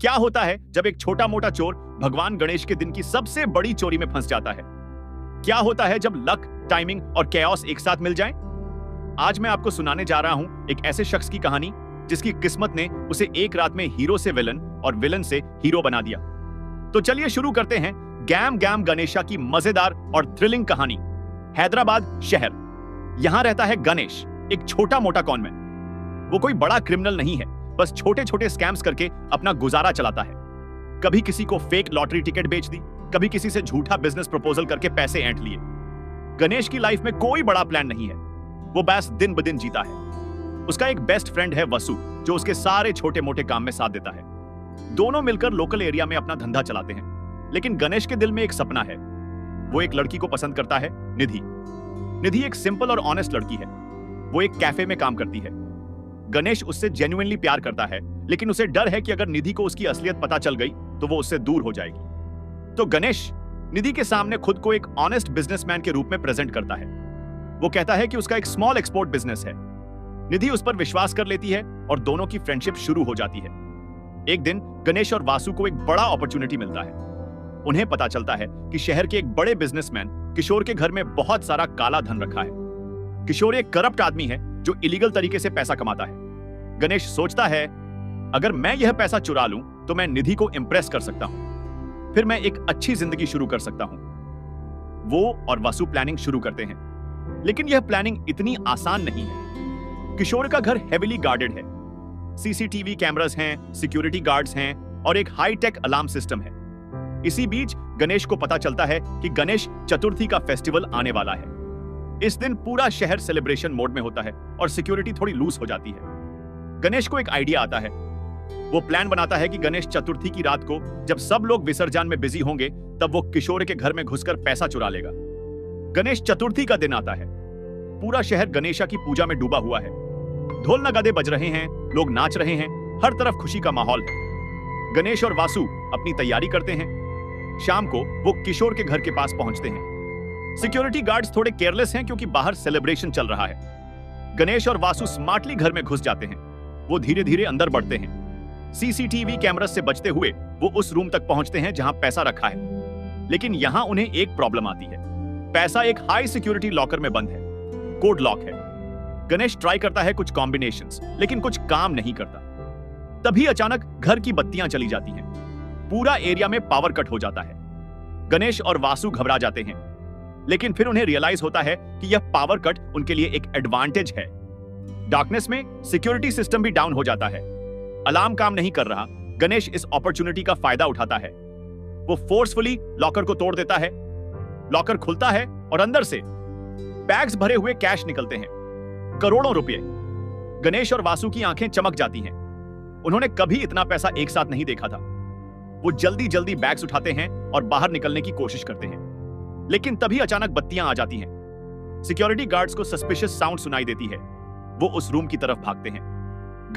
क्या होता है जब एक छोटा मोटा चोर भगवान गणेश के दिन की सबसे बड़ी चोरी में फंस जाता है? क्या होता है जब लक, टाइमिंग और कैओस एक साथ मिल जाएं? आज मैं आपको सुनाने जा रहा हूं एक ऐसे शख्स की कहानी जिसकी किस्मत ने उसे एक रात में हीरो से विलन और विलन से हीरो बना दिया। तो चलिए शुरू करते हैं गैम गैम गणेशा की मजेदार और थ्रिलिंग कहानी। हैदराबाद शहर, यहां रहता है गणेश, एक छोटा मोटा कॉनमैन। वो कोई बड़ा क्रिमिनल नहीं है, बस छोटे छोटे स्कैम्स करके अपना गुजारा चलाता है। कभी किसी को फेक लॉटरी टिकट बेच दी, कभी किसी से झूठा बिजनेस प्रपोजल करके पैसे ऐंठ लिए। गणेश की लाइफ में कोई बड़ा प्लान नहीं है, वो बस दिन ब दिन जीता है। उसका एक बेस्ट फ्रेंड है वसु, जो उसके सारे छोटे मोटे काम में साथ देता है। दोनों मिलकर लोकल एरिया में अपना धंधा चलाते हैं। लेकिन गणेश के दिल में एक सपना है। वो एक लड़की को पसंद करता है, निधि। निधि एक सिंपल और ऑनेस्ट लड़की है। वो एक कैफे में काम करती है। गणेश उससे जेन्युइनली प्यार करता है, लेकिन उसे डर है कि अगर निधि को उसकी असलियत पता चल गई तो वो उससे दूर हो जाएगी। तो गणेश निधि के सामने खुद को एक ऑनेस्ट बिजनेसमैन के रूप में प्रेजेंट करता है। वो कहता है कि उसका एक स्मॉल एक्सपोर्ट बिजनेस है। निधि उस पर विश्वास कर लेती है और दोनों की फ्रेंडशिप शुरू हो जाती है। एक दिन गणेश और वासु को एक बड़ा अपॉर्चुनिटी मिलता है। उन्हें पता चलता है कि शहर के एक बड़े बिजनेसमैन किशोर के घर में बहुत सारा काला धन रखा है। किशोर एक करप्ट आदमी है जो इलीगल तरीके से पैसा कमाता है। गणेश सोचता है, अगर मैं यह पैसा चुरा लूं तो मैं निधि को इंप्रेस कर सकता हूं, फिर मैं एक अच्छी जिंदगी शुरू कर सकता हूं। वो और वासु प्लानिंग शुरू करते हैं, लेकिन यह प्लानिंग इतनी आसान नहीं है। किशोर का घर हेविली गार्डेड है। सीसीटीवी कैमरास हैं, सिक्योरिटी गार्ड्स हैं और एक हाईटेक अलार्म सिस्टम है। इसी बीच गणेश को पता चलता है कि गणेश चतुर्थी का फेस्टिवल आने वाला है। इस दिन पूरा शहर सेलिब्रेशन मोड में होता है और सिक्योरिटी थोड़ी लूज हो जाती है। गणेश को एक आइडिया आता है। वो प्लान बनाता है कि गणेश चतुर्थी की रात को, जब सब लोग विसर्जन में बिजी होंगे, तब वो किशोर के घर में घुसकर पैसा चुरा लेगा। गणेश चतुर्थी का दिन आता है। पूरा शहर गणेशा की पूजा में डूबा हुआ है। ढोल नगाड़े बज रहे हैं, लोग नाच रहे हैं, हर तरफ खुशी का माहौल है। गणेश और वासु अपनी तैयारी करते हैं। शाम को वो किशोर के घर के पास पहुंचते हैं। सिक्योरिटी गार्ड्स थोड़े केयरलेस हैं क्योंकि बाहर सेलिब्रेशन चल रहा है। गणेश और वासु स्मार्टली घर में घुस जाते हैं। वो धीरे धीरे अंदर बढ़ते हैं। सीसीटीवी कैमरा से बचते हुए वो उस रूम तक पहुंचते हैं जहां पैसा रखा है। लेकिन यहां उन्हें एक प्रॉब्लम आती है। पैसा एक हाई सिक्योरिटी लॉकर में बंद है, कोड लॉक है। गणेश ट्राई करता है कुछ कॉम्बिनेशंस, लेकिन कुछ काम नहीं करता। तभी अचानक घर की बत्तियां चली जाती हैं। पूरा एरिया में पावर कट हो जाता है। गणेश और वासु घबरा जाते हैं, लेकिन फिर उन्हें रियलाइज होता है कि यह पावर कट उनके लिए एक एडवांटेज है। डार्कनेस में सिक्योरिटी सिस्टम भी डाउन हो जाता है। अलार्म काम नहीं कर रहा। गणेश इस अपॉर्चुनिटी का फायदा उठाता है। वो फोर्सफुली लॉकर को तोड़ देता है। लॉकर खुलता है और अंदर से बैग्स भरे हुए कैश निकलते हैं, करोड़ों रुपए। गणेश और वासु की आंखें चमक जाती हैं। उन्होंने कभी इतना पैसा एक साथ नहीं देखा था। वो जल्दी जल्दी बैग्स उठाते हैं और बाहर निकलने की कोशिश करते हैं, लेकिन तभी अचानक बत्तियां आ जाती हैं। सिक्योरिटी गार्ड्स को सस्पिशियस साउंड सुनाई देती है। वो उस रूम की तरफ भागते हैं।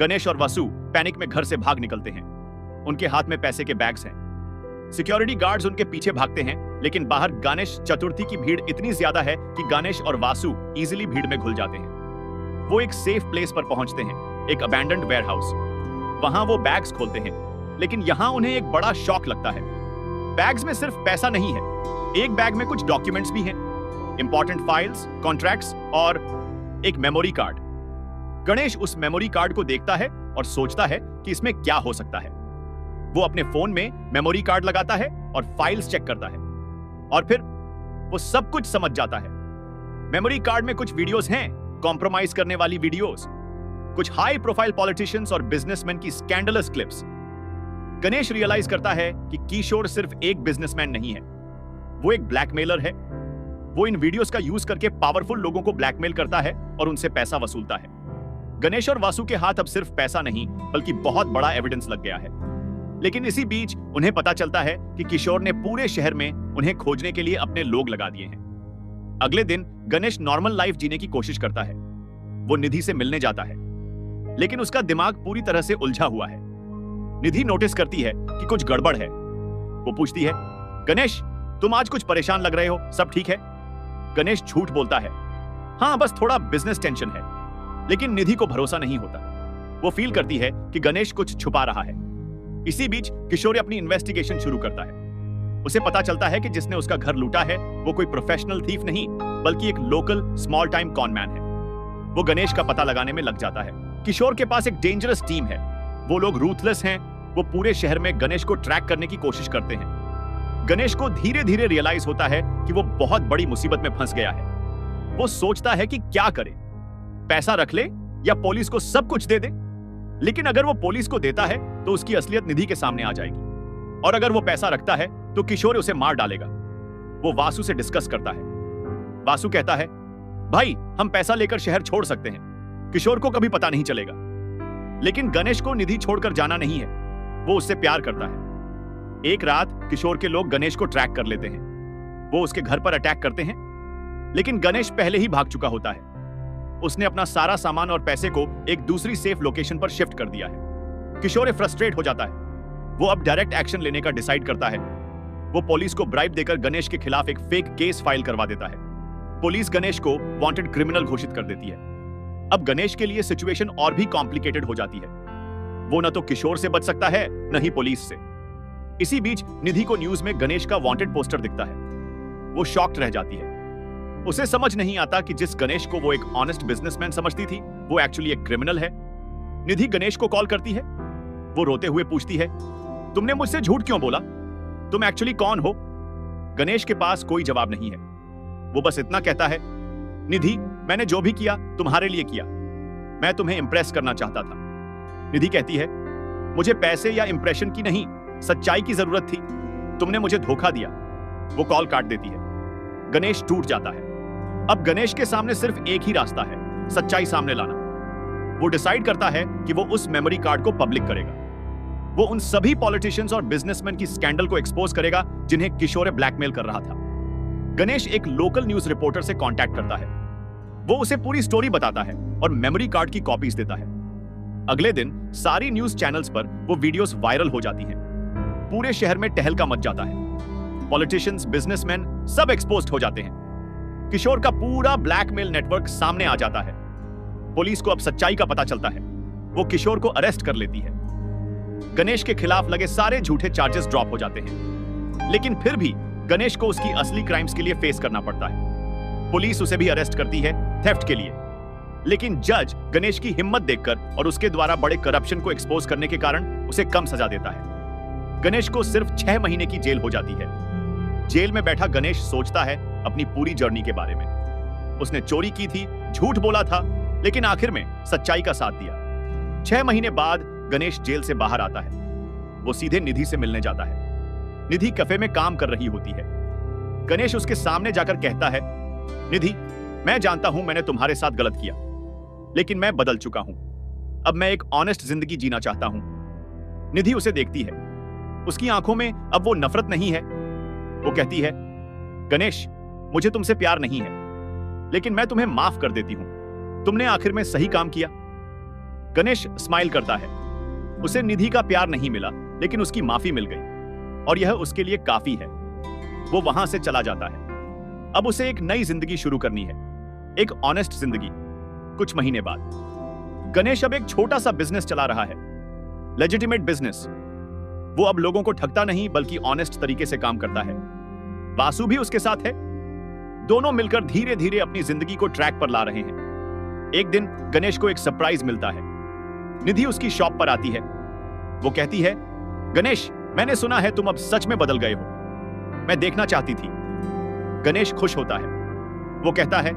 गणेश और वासु पैनिक में घर से भाग निकलते हैं। उनके हाथ में पैसे के बैग्स हैं। सिक्योरिटी गार्ड्स उनके पीछे भागते हैं, लेकिन बाहर गणेश चतुर्थी की भीड़ इतनी ज्यादा है कि गणेश और वासु इजीली भीड़ में घुल जाते हैं। वो एक सेफ प्लेस पर पहुंचते हैं, एक अबैंडन्ड वेयरहाउस। वहां वो बैग्स खोलते हैं, लेकिन यहां उन्हें एक बड़ा शॉक लगता है। बैग्स में सिर्फ पैसा नहीं है, एक बैग में कुछ डॉक्यूमेंट्स भी हैं, इंपॉर्टेंट फाइल्स, कॉन्ट्रैक्ट्स और एक मेमोरी कार्ड। गणेश उस मेमोरी कार्ड को देखता है और सोचता है कि इसमें क्या हो सकता है। वो अपने फोन में मेमोरी कार्ड लगाता है और फाइल्स चेक करता है, और फिर वो सब कुछ समझ जाता है। मेमोरी कार्ड में कुछ वीडियोस हैं, कॉम्प्रोमाइज करने वाली वीडियोस, कुछ हाई प्रोफाइल पॉलिटिशियंस और बिजनेसमैन की स्कैंडलस क्लिप्स। गणेश रियलाइज करता है कि किशोर सिर्फ एक बिजनेसमैन नहीं है, वो एक ब्लैकमेलर है। वो इन वीडियोस का यूज करके पावरफुल लोगों को ब्लैकमेल करता है और उनसे पैसा वसूलता है। गणेश और वासु के हाथ अब सिर्फ पैसा नहीं, बल्कि बहुत बड़ा एविडेंस लग गया है। लेकिन इसी बीच उन्हें पता चलता है कि किशोर ने पूरे शहर में उन्हें खोजने के लिए अपने लोग लगा दिए हैं। अगले दिन गणेश नॉर्मल लाइफ जीने की कोशिश करता है। वो निधि से मिलने जाता है, लेकिन उसका दिमाग पूरी तरह से उलझा हुआ है। निधि नोटिस करती है कि कुछ गड़बड़ है। वो पूछती है, गणेश तुम आज कुछ परेशान लग रहे हो, सब ठीक है? गणेश झूठ बोलता है, हाँ बस थोड़ा बिजनेस टेंशन है। लेकिन निधि को भरोसा नहीं होता। वो फील करती है कि गणेश कुछ छुपा रहा है। इसी बीच किशोर अपनी इन्वेस्टिगेशन शुरू करता है। उसे पता चलता है कि जिसने उसका घर लूटा है वो कोई प्रोफेशनल थीफ नहीं बल्कि एक लोकल स्मॉल टाइम कॉनमैन है। वो गणेश का पता लगाने में लग जाता है। किशोर के पास एक डेंजरस टीम है। वो लोग रूथलेस हैं। वो पूरे शहर में गणेश को ट्रैक करने की कोशिश करते हैं। गणेश को धीरे धीरे रियलाइज होता है कि वो बहुत बड़ी मुसीबत में फंस गया है। वो सोचता है कि क्या करे, पैसा रख ले या पुलिस को सब कुछ दे दे। लेकिन अगर वो पुलिस को देता है तो उसकी असलियत निधि के सामने आ जाएगी, और अगर वो पैसा रखता है तो किशोर उसे मार डालेगा। वो वासु से डिस्कस करता है। वासु कहता है, भाई हम पैसा लेकर शहर छोड़ सकते हैं, किशोर को कभी पता नहीं चलेगा। लेकिन गणेश को निधि छोड़कर जाना नहीं है। वो उससे प्यार करता है। एक रात किशोर के लोग गणेश को ट्रैक कर लेते हैं। वो उसके घर पर अटैक करते हैं, लेकिन गणेश पहले ही भाग चुका होता है। उसने अपना सारा सामान और पैसे को एक दूसरी सेफ लोकेशन पर शिफ्ट कर दिया है। किशोर फ्रस्ट्रेट हो जाता है। वो अब डायरेक्ट एक्शन लेने का डिसाइड करता है। वो पुलिस को ब्राइब देकर गणेश के खिलाफ एक फेक केस फाइल करवा देता है। पुलिस गणेश को वांटेड क्रिमिनल घोषित कर देती है। अब गणेश के लिए सिचुएशन और भी कॉम्प्लिकेटेड हो जाती है। वो न तो किशोर से बच सकता है न ही पुलिस से। इसी बीच निधि को न्यूज में गणेश का वांटेड पोस्टर दिखता है। वो शॉक्ड रह जाती है। उसे समझ नहीं आता कि जिस गणेश को वो एक ऑनेस्ट बिजनेसमैन समझती थी वो एक्चुअली एक क्रिमिनल है। निधि गणेश को कॉल करती है। वो रोते हुए पूछती है, तुमने मुझसे झूठ क्यों बोला? तुम एक्चुअली कौन हो? गणेश के पास कोई जवाब नहीं है। वो बस इतना कहता है, निधि मैंने जो भी किया तुम्हारे लिए किया। मैं तुम्हें इंप्रेस करना चाहता था। निधि कहती है, मुझे पैसे या इंप्रेशन की नहीं, सच्चाई की जरूरत थी। तुमने मुझे धोखा दिया। वो कॉल काट देती है। गणेश टूट जाता है। अब गणेश के सामने सिर्फ एक ही रास्ता है, सच्चाई सामने लाना। वो डिसाइड करता है कि वो उस मेमोरी कार्ड को पब्लिक करेगा। वो उन सभी पॉलिटिशियंस और बिजनेसमैन की स्कैंडल को एक्सपोज करेगा जिन्हें किशोर ब्लैकमेल कर रहा था। गणेश एक लोकल न्यूज रिपोर्टर से कांटेक्ट करता है। वो उसे पूरी स्टोरी बताता है और मेमोरी कार्ड की कॉपीज देता है। अगले दिन सारी न्यूज चैनल्स पर वो वीडियोस वायरल हो जाती हैं। पूरे शहर में टहलका मच जाता है। पॉलिटिशियंस, बिजनेसमैन सब एक्सपोज्ड हो जाते हैं। किशोर का पूरा ब्लैकमेल नेटवर्क सामने आ जाता है। पुलिस को अब सच्चाई का पता चलता है। वो किशोर को अरेस्ट कर लेती है। गणेश के खिलाफ लगे सारे झूठे चार्जेस ड्रॉप हो जाते हैं, लेकिन फिर भी गणेश को उसकी असली क्राइम्स के लिए फेस करना पड़ता है। पुलिस उसे भी अरेस्ट करती है थेफ्ट के लिए, लेकिन जज गणेश की हिम्मत देखकर और उसके द्वारा बड़े करप्शन को एक्सपोज करने के कारण उसे कम सजा देता है। गणेश को सिर्फ 6 महीने की जेल हो जाती है। जेल में बैठा गणेश सोचता है अपनी पूरी जर्नी के बारे में। उसने चोरी की थी, झूठ बोला था, लेकिन आखिर में सच्चाई का साथ दिया। 6 महीने बाद गणेश जेल से बाहर आता है। वो सीधे निधि से मिलने जाता है। निधि कैफे में काम कर रही होती है। गणेश उसके सामने जाकर कहता है, निधि मैं जानता हूं मैंने तुम्हारे साथ गलत किया, लेकिन मैं बदल चुका हूं। अब मैं एक ऑनेस्ट जिंदगी जीना चाहता हूं। निधि उसे देखती है। उसकी आंखों में अब वो नफरत नहीं है। वो कहती है, गणेश मुझे तुमसे प्यार नहीं है, लेकिन मैं तुम्हें माफ कर देती हूं। तुमने आखिर में सही काम किया। गणेश स्माइल करता है। उसे निधि का प्यार नहीं मिला, लेकिन उसकी माफी मिल गई और यह उसके लिए काफी है। वो वहां से चला जाता है। अब उसे एक नई जिंदगी शुरू करनी है, एक ऑनेस्ट जिंदगी। कुछ महीने बाद गणेश अब एक छोटा सा बिजनेस चला रहा है, लेजिटिमेट बिजनेस। वो अब लोगों को ठगता नहीं बल्कि ऑनेस्ट तरीके से काम करता है। वासु भी उसके साथ है। दोनों मिलकर धीरे धीरे अपनी जिंदगी को ट्रैक पर ला रहे हैं। एक दिन गणेश को एक सरप्राइज मिलता है। निधि उसकी शॉप पर आती है। वो कहती है, गणेश मैंने सुना है तुम अब सच में बदल गए हो। मैं देखना चाहती थी। गणेश खुश होता है। वो कहता है,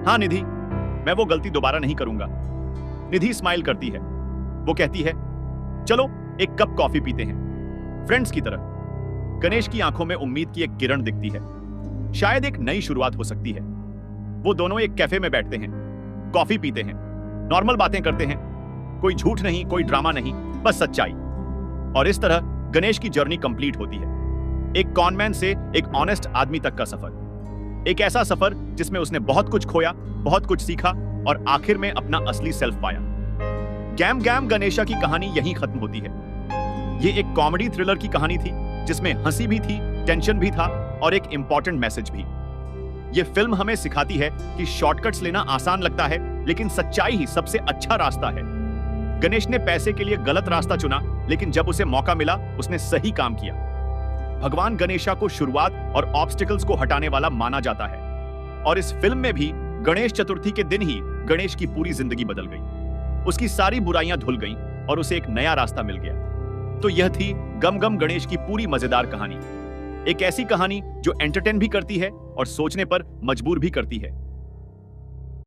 हाँ निधि, मैं वो गलती दोबारा नहीं करूंगा। निधि स्माइल करती है। वो कहती है, चलो एक कप कॉफी पीते हैं, फ्रेंड्स की तरह। गणेश की आंखों में उम्मीद की एक किरण दिखती है। शायद एक नई शुरुआत हो सकती है। वो दोनों एक कैफे में बैठते हैं, कॉफी पीते हैं, नॉर्मल बातें करते हैं। कोई झूठ नहीं, कोई ड्रामा नहीं, बस सच्चाई। और इस तरह गणेश की जर्नी कंप्लीट होती है। एक कॉनमैन से एक ऑनेस्ट आदमी तक का सफर। एक ऐसा सफर जिसमें उसने बहुत कुछ खोया, बहुत कुछ सीखा और आखिर में अपना असली सेल्फ पाया। गैम गैम गणेशा की कहानी यहीं खत्म होती है। ये एक कॉमेडी थ्रिलर की कहानी थी जिसमें हंसी भी थी, टेंशन भी था और एक इंपॉर्टेंट मैसेज भी। ये फिल्म हमें सिखाती है कि शॉर्टकट्स लेना आसान लगता है, लेकिन सच्चाई ही सबसे अच्छा रास्ता है। गणेश ने पैसे के लिए गलत रास्ता चुना, लेकिन जब उसे मौका मिला उसने सही काम किया। भगवान गणेशा को शुरुआत और ऑब्स्टिकल्स को हटाने वाला माना जाता है, और इस फिल्म में भी गणेश चतुर्थी के दिन ही गणेश की पूरी जिंदगी बदल गई। उसकी सारी बुराइयां धुल गईं और उसे एक नया रास्ता मिल गया। तो यह थी गम गम गणेश की पूरी मजेदार कहानी। एक ऐसी कहानी जो एंटरटेन भी करती है और सोचने पर मजबूर भी करती है।